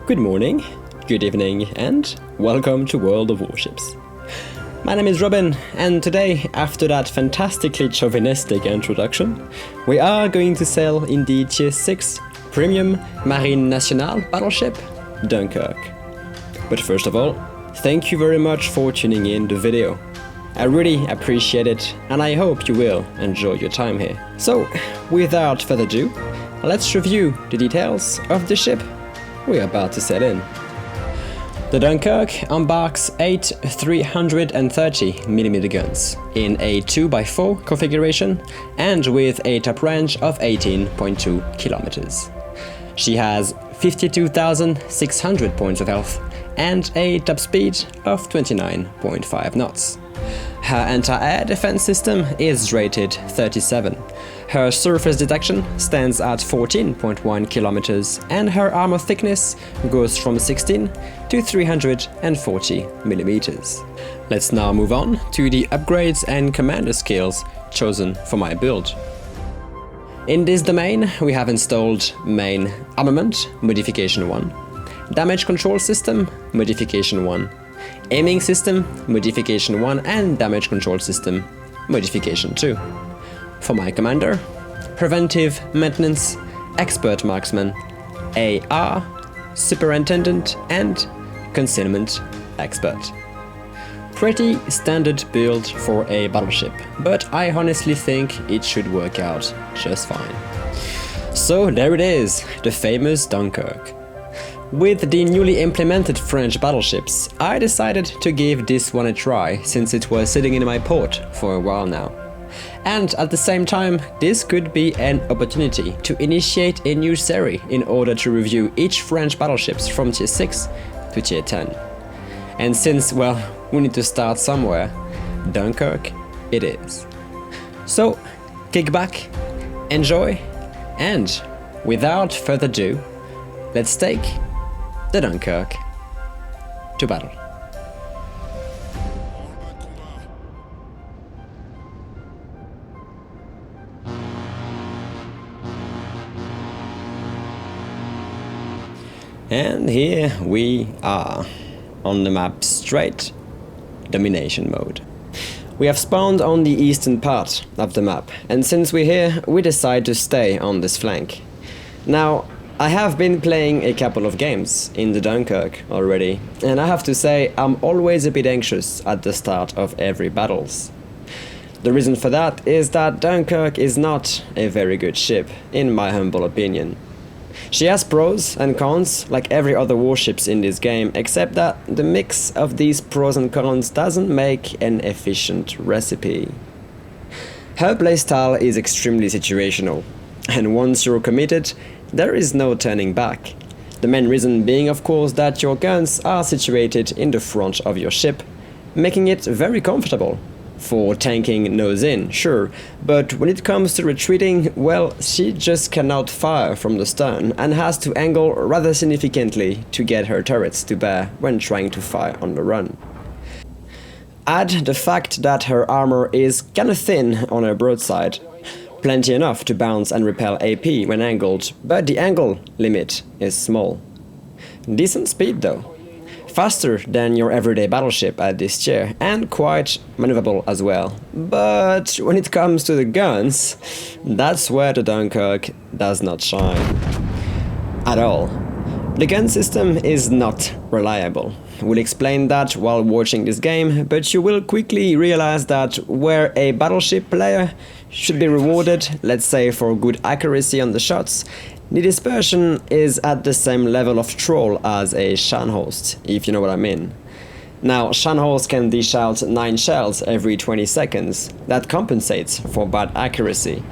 Good morning, good evening, and welcome to World of Warships. My name is Robin, and today, after that fantastically chauvinistic introduction, we are going to sail in the Tier 6 Premium Marine Nationale battleship, Dunkerque. But first of all, thank you very much for tuning in the video. I really appreciate it, and I hope you will enjoy your time here. So, without further ado, let's review the details of the ship we're about to set in. The Dunkerque embarks 8 330mm guns in a 2x4 configuration and with a top range of 18.2 kilometers. She has 52,600 points of health and a top speed of 29.5 knots. Her anti-air defense system is rated 37. Her surface detection stands at 14.1 kilometers and her armor thickness goes from 16 to 340 millimeters. Let's now move on to the upgrades and commander skills chosen for my build. In this domain, we have installed Main Armament Modification 1, Damage Control System Modification 1, Aiming System Modification 1 and Damage Control System Modification 2. For my commander, Preventive Maintenance, Expert Marksman, AR, Superintendent and Concealment Expert. Pretty standard build for a battleship, but I honestly think it should work out just fine. So there it is, the famous Dunkerque. With the newly implemented French battleships, I decided to give this one a try since it was sitting in my port for a while now. And at the same time, this could be an opportunity to initiate a new serie in order to review each French battleships from Tier 6 to Tier 10. And since, well, we need to start somewhere, Dunkerque it is. So, kick back, enjoy, and without further ado, let's take the Dunkerque to battle. And here we are, on the map straight, domination mode. We have spawned on the eastern part of the map, and since we're here, we decide to stay on this flank. Now, I have been playing a couple of games in the Dunkerque already, and I have to say I'm always a bit anxious at the start of every battles. The reason for that is that Dunkerque is not a very good ship, in my humble opinion. She has pros and cons like every other warships in this game, except that the mix of these pros and cons doesn't make an efficient recipe. Her playstyle is extremely situational, and once you're committed, there is no turning back. The main reason being, of course, that your guns are situated in the front of your ship, making it very comfortable. For tanking nose in, sure, but when it comes to retreating, well, she just cannot fire from the stern and has to angle rather significantly to get her turrets to bear when trying to fire on the run. Add the fact that her armor is kinda thin on her broadside, plenty enough to bounce and repel AP when angled, but the angle limit is small. Decent speed though. Faster than your everyday battleship at this tier, and quite maneuverable as well. But when it comes to the guns, that's where the Dunkerque does not shine. At all. The gun system is not reliable. We'll explain that while watching this game, but you will quickly realize that where a battleship player should be rewarded, let's say for good accuracy on the shots, the dispersion is at the same level of troll as a Scharnhorst, if you know what I mean. Now, Scharnhorst can dish out 9 shells every 20 seconds. That compensates for bad accuracy.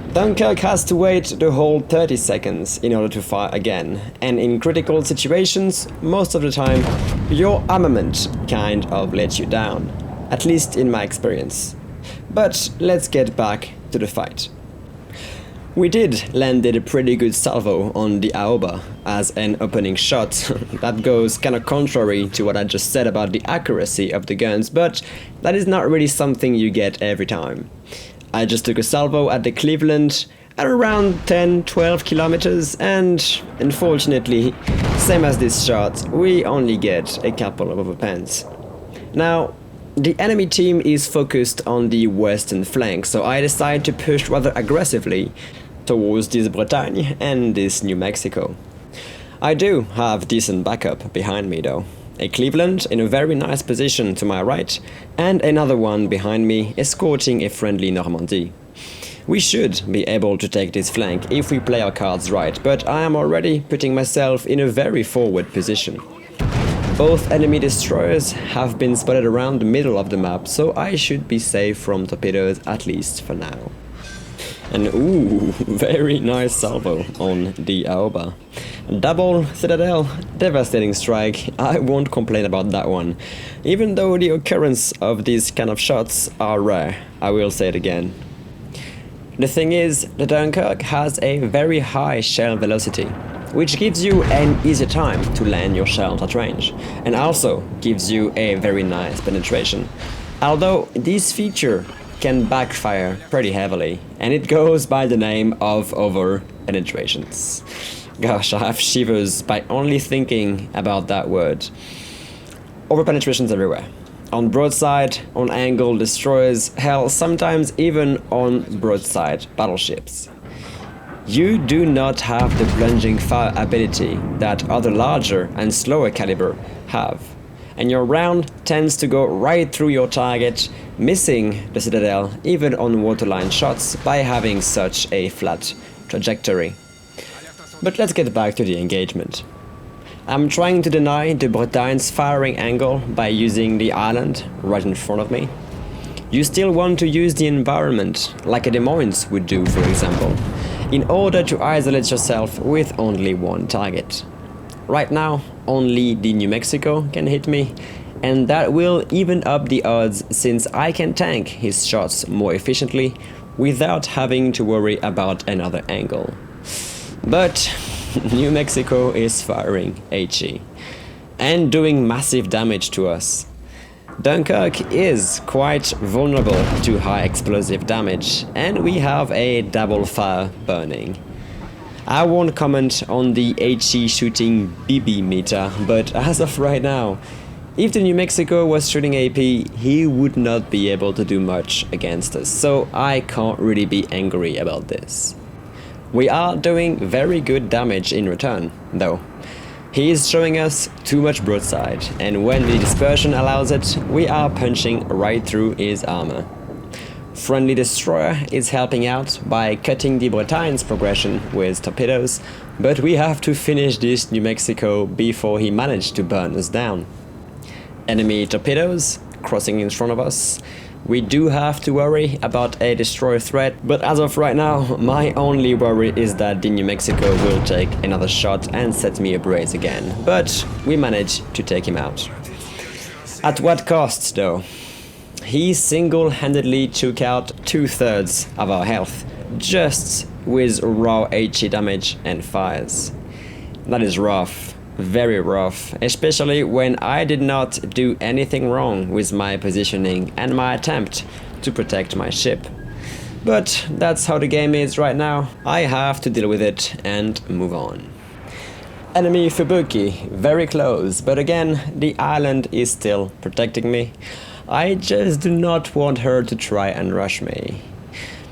Dunkerque has to wait the whole 30 seconds in order to fire again, and in critical situations, most of the time, your armament kind of lets you down, at least in my experience. But let's get back to the fight. We did landed a pretty good salvo on the Aoba as an opening shot. That goes kinda contrary to what I just said about the accuracy of the guns, but that is not really something you get every time. I just took a salvo at the Cleveland at around 10-12 kilometers, and unfortunately, same as this shot, we only get a couple of overpens. Now, the enemy team is focused on the western flank, so I decide to push rather aggressively towards this Bretagne and this New Mexico. I do have decent backup behind me though. A Cleveland in a very nice position to my right, and another one behind me escorting a friendly Normandy. We should be able to take this flank if we play our cards right, but I am already putting myself in a very forward position. Both enemy destroyers have been spotted around the middle of the map, so I should be safe from torpedoes at least for now. And ooh, very nice salvo on the Aoba. Double Citadel, devastating strike, I won't complain about that one. Even though the occurrence of these kind of shots are rare, I will say it again. The thing is, the Dunkerque has a very high shell velocity, which gives you an easy time to land your shells at range, and also gives you a very nice penetration. Although this feature can backfire pretty heavily, and it goes by the name of over-penetrations. Gosh, I have shivers by only thinking about that word. Over-penetrations everywhere. On broadside, on angle destroyers, hell, sometimes even on broadside battleships. You do not have the plunging fire ability that other larger and slower caliber have, and your round tends to go right through your target, missing the Citadel even on waterline shots by having such a flat trajectory. But let's get back to the engagement. I'm trying to deny the Bretagne's firing angle by using the island right in front of me. You still want to use the environment, like a Des Moines would do, for example, in order to isolate yourself with only one target. Right now, only the New Mexico can hit me, and that will even up the odds since I can tank his shots more efficiently without having to worry about another angle. But New Mexico is firing HE and doing massive damage to us. Dunkerque is quite vulnerable to high explosive damage, and we have a double fire burning. I won't comment on the HE shooting BB meter, but as of right now, if the New Mexico was shooting AP, he would not be able to do much against us, so I can't really be angry about this. We are doing very good damage in return, though. He is showing us too much broadside, and when the dispersion allows it, we are punching right through his armor. Friendly destroyer is helping out by cutting the Bretagne's progression with torpedoes, but we have to finish this New Mexico before he managed to burn us down. Enemy torpedoes crossing in front of us. We do have to worry about a destroyer threat, but as of right now, my only worry is that the New Mexico will take another shot and set me ablaze again, but we managed to take him out. At what cost, though? He single-handedly took out 2/3 of our health, just with raw HE damage and fires. That is rough. Very rough, especially when I did not do anything wrong with my positioning and my attempt to protect my ship. But that's how the game is right now. I have to deal with it and move on. Enemy Fubuki, very close, but again, the island is still protecting me. I just do not want her to try and rush me.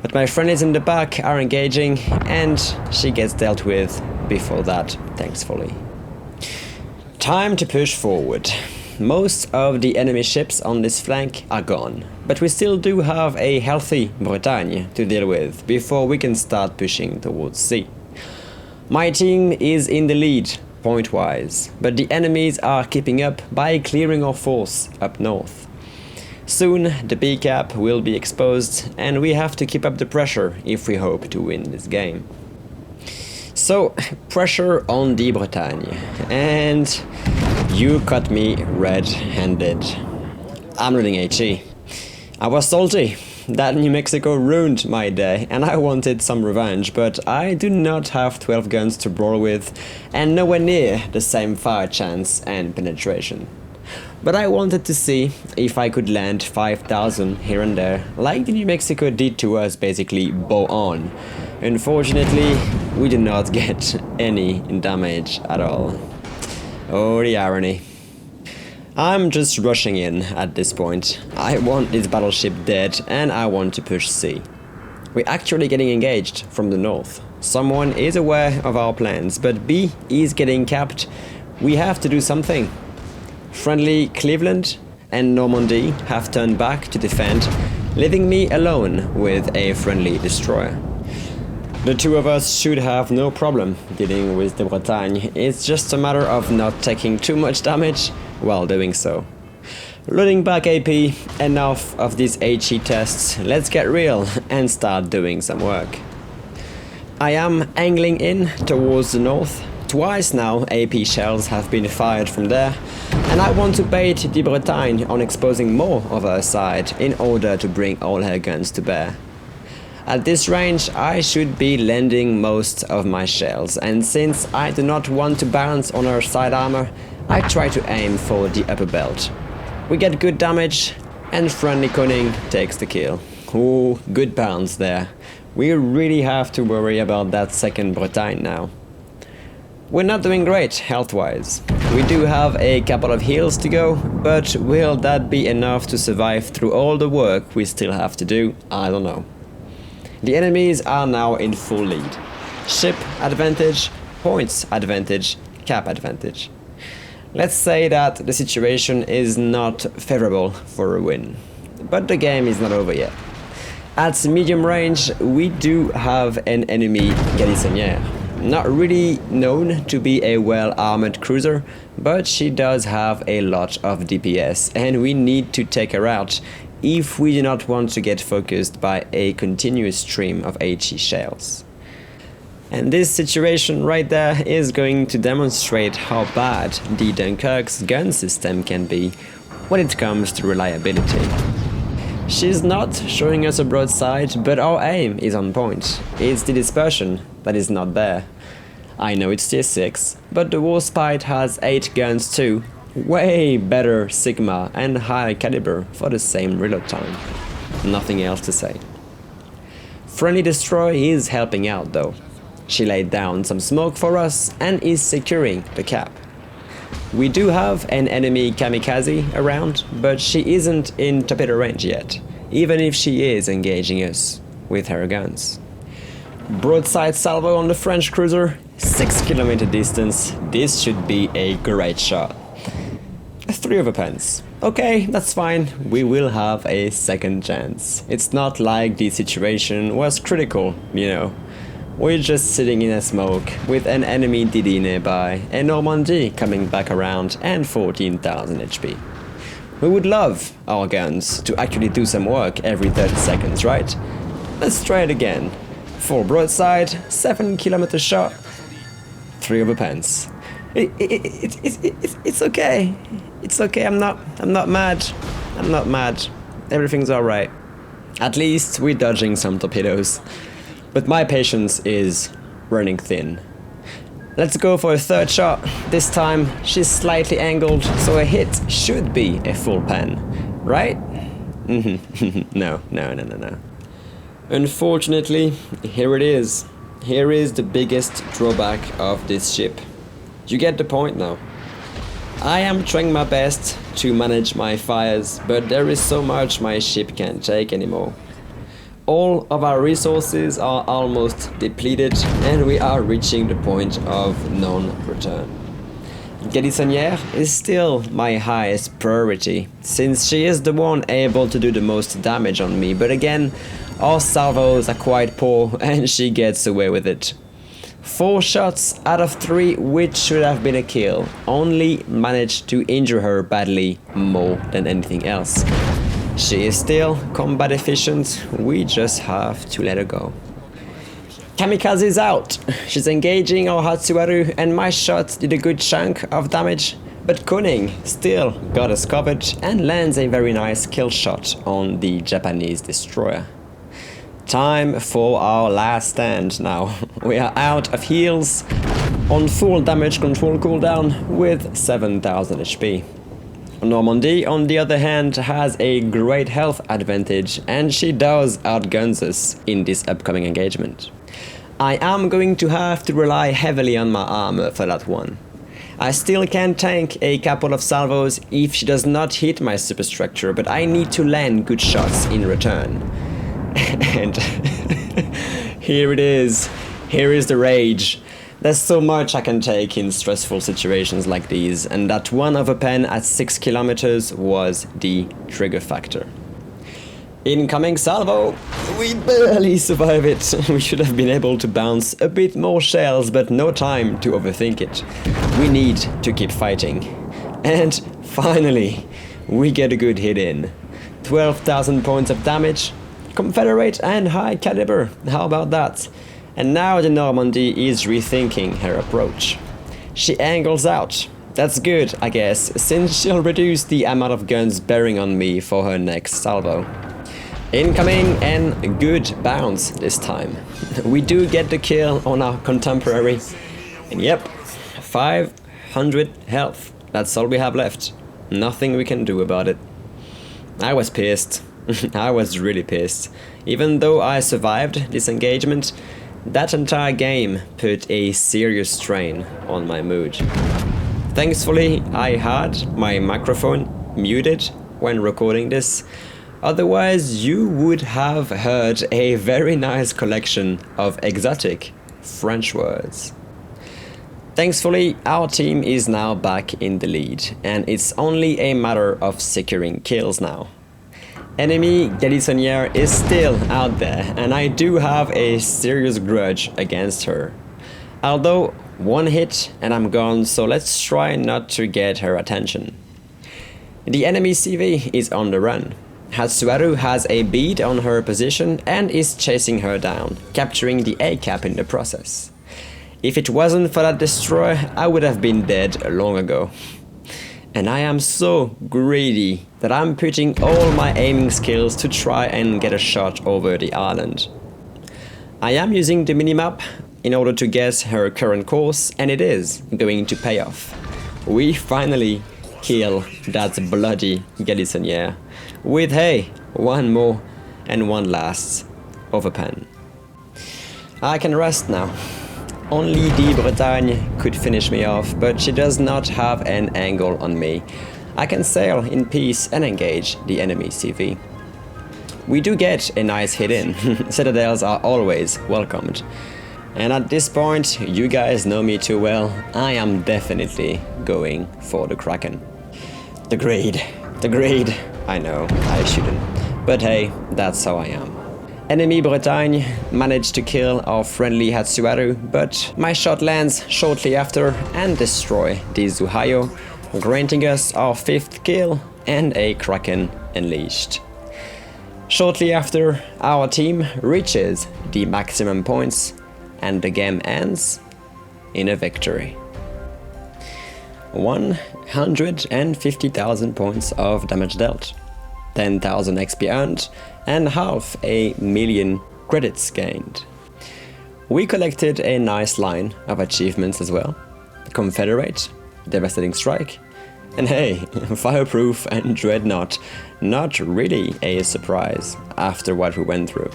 But my friends in the back are engaging, and she gets dealt with before that, thankfully. Time to push forward. Most of the enemy ships on this flank are gone, but we still do have a healthy Bretagne to deal with before we can start pushing towards sea. My team is in the lead, point-wise, but the enemies are keeping up by clearing our force up north. Soon the B cap will be exposed, and we have to keep up the pressure if we hope to win this game. So, pressure on the Bretagne, and you caught me red-handed. I'm running HE. I was salty. That New Mexico ruined my day, and I wanted some revenge, but I do not have 12 guns to brawl with, and nowhere near the same fire chance and penetration. But I wanted to see if I could land 5,000 here and there, like the New Mexico did to us, basically bow on. Unfortunately, we did not get any damage at all. Oh, the irony. I'm just rushing in at this point. I want this battleship dead and I want to push C. We're actually getting engaged from the north. Someone is aware of our plans, but B is getting capped. We have to do something. Friendly Cleveland and Normandy have turned back to defend, leaving me alone with a friendly destroyer. The two of us should have no problem dealing with the Bretagne. It's just a matter of not taking too much damage while doing so. Loading back AP, enough of these HE tests, let's get real and start doing some work. I am angling in towards the north. Twice now AP shells have been fired from there, and I want to bait the Bretagne on exposing more of her side in order to bring all her guns to bear. At this range I should be landing most of my shells, and since I do not want to balance on her side armor, I try to aim for the upper belt. We get good damage, and friendly Koning takes the kill. Ooh, good balance there. We really have to worry about that second Bretagne now. We're not doing great health-wise. We do have a couple of heals to go, but will that be enough to survive through all the work we still have to do? I don't know. The enemies are now in full lead. Ship advantage, points advantage, cap advantage. Let's say that the situation is not favorable for a win, but the game is not over yet. At medium range, we do have an enemy garnisonnière. Not really known to be a well-armored cruiser, but she does have a lot of DPS and we need to take her out if we do not want to get focused by a continuous stream of HE shells. And this situation right there is going to demonstrate how bad the Dunkerque's gun system can be when it comes to reliability. She's not showing us a broadside, but our aim is on point. It's the dispersion that is not there. I know it's tier 6, but the Warspite has 8 guns too. Way better Sigma and higher caliber for the same reload time. Nothing else to say. Friendly Destroy is helping out though. She laid down some smoke for us and is securing the cap. We do have an enemy kamikaze around, but she isn't in torpedo range yet, even if she is engaging us with her guns. Broadside salvo on the French cruiser, 6 kilometer distance. This should be a great shot. 3 over pence. Okay, that's fine, we will have a second chance. It's not like the situation was critical, you know. We're just sitting in a smoke with an enemy DD nearby, and Normandy coming back around and 14,000 HP. We would love our guns to actually do some work every 30 seconds, right? Let's try it again. 4 broadside, 7 kilometer shot, 3 over pence. It's okay. It's okay. I'm not mad. I'm not mad. Everything's all right. At least we're dodging some torpedoes. But my patience is running thin. Let's go for a third shot. This time she's slightly angled, so a hit should be a full pen, right? No. Unfortunately, here it is. Here is the biggest drawback of this ship. You get the point now. I am trying my best to manage my fires, but there is so much my ship can't take anymore. All of our resources are almost depleted and we are reaching the point of non-return. Garnisonnière is still my highest priority, since she is the one able to do the most damage on me, but again, our salvos are quite poor and she gets away with it. 4 shots out of 3, which should have been a kill, only managed to injure her badly more than anything else. She is still combat efficient, we just have to let her go. Kamikaze is out. She's engaging our Hatsuharu and my shot did a good chunk of damage, but Koning still got us covered and lands a very nice kill shot on the Japanese destroyer. Time for our last stand now. We are out of heals, on full damage control cooldown with 7000 HP. Normandy, on the other hand, has a great health advantage, and she does outguns us in this upcoming engagement. I am going to have to rely heavily on my armor for that one. I still can tank a couple of salvos if she does not hit my superstructure, but I need to land good shots in return. And here it is. Here is the rage. There's so much I can take in stressful situations like these, and that one overpen at 6 kilometers was the trigger factor. Incoming salvo! We barely survive it. We should have been able to bounce a bit more shells, but no time to overthink it. We need to keep fighting. And finally, we get a good hit in. 12,000 points of damage, Confederate and high caliber, how about that? And now the Normandy is rethinking her approach. She angles out. That's good, I guess, since she'll reduce the amount of guns bearing on me for her next salvo. Incoming, and good bounce this time. We do get the kill on our contemporary. And yep, 500 health. That's all we have left. Nothing we can do about it. I was pissed. I was really pissed. Even though I survived this engagement, that entire game put a serious strain on my mood. Thankfully, I had my microphone muted when recording this. Otherwise, you would have heard a very nice collection of exotic French words. Thankfully, our team is now back in the lead, and it's only a matter of securing kills now. Enemy Galissonière is still out there, and I do have a serious grudge against her. Although, one hit and I'm gone, so let's try not to get her attention. The enemy CV is on the run. Hatsuharu has a bead on her position and is chasing her down, capturing the A-cap in the process. If it wasn't for that destroyer, I would have been dead long ago. And I am so greedy that I'm putting all my aiming skills to try and get a shot over the island. I am using the minimap in order to guess her current course, and it is going to pay off. We finally kill that bloody Galissonière with, hey, one more and one last overpen. I can rest now. Only the Bretagne could finish me off, but she does not have an angle on me. I can sail in peace and engage the enemy CV. We do get a nice hit in. Citadels are always welcomed. And at this point, you guys know me too well, I am definitely going for the Kraken. The grade. I know, I shouldn't. But hey, that's how I am. Enemy Bretagne managed to kill our friendly Hatsuharu, but my shot lands shortly after and destroy the Zuhayo, granting us our 5th kill and a Kraken unleashed. Shortly after, our team reaches the maximum points and the game ends in a victory. 150,000 points of damage dealt, 10,000 XP earned, and 500,000 credits gained. We collected a nice line of achievements as well. Confederate, Devastating Strike, and hey, Fireproof and Dreadnought, not really a surprise after what we went through.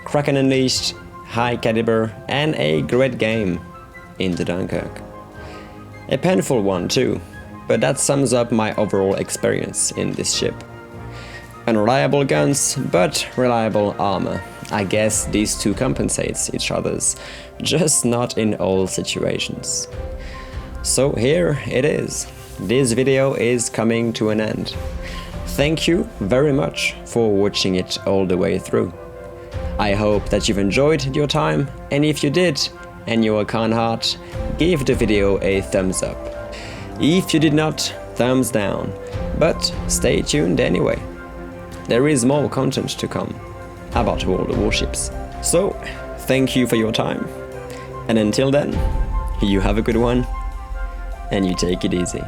Kraken Unleashed, high caliber, and a great game in the Dunkerque. A painful one too, but that sums up my overall experience in this ship. Unreliable guns, but reliable armor. I guess these two compensates each other's, just not in all situations. So here it is. This video is coming to an end. Thank you very much for watching it all the way through. I hope that you've enjoyed your time, and if you did, and you're a kind heart, give the video a thumbs up. If you did not, thumbs down, but stay tuned anyway. There is more content to come about all the warships. So, thank you for your time, and until then, you have a good one, and you take it easy.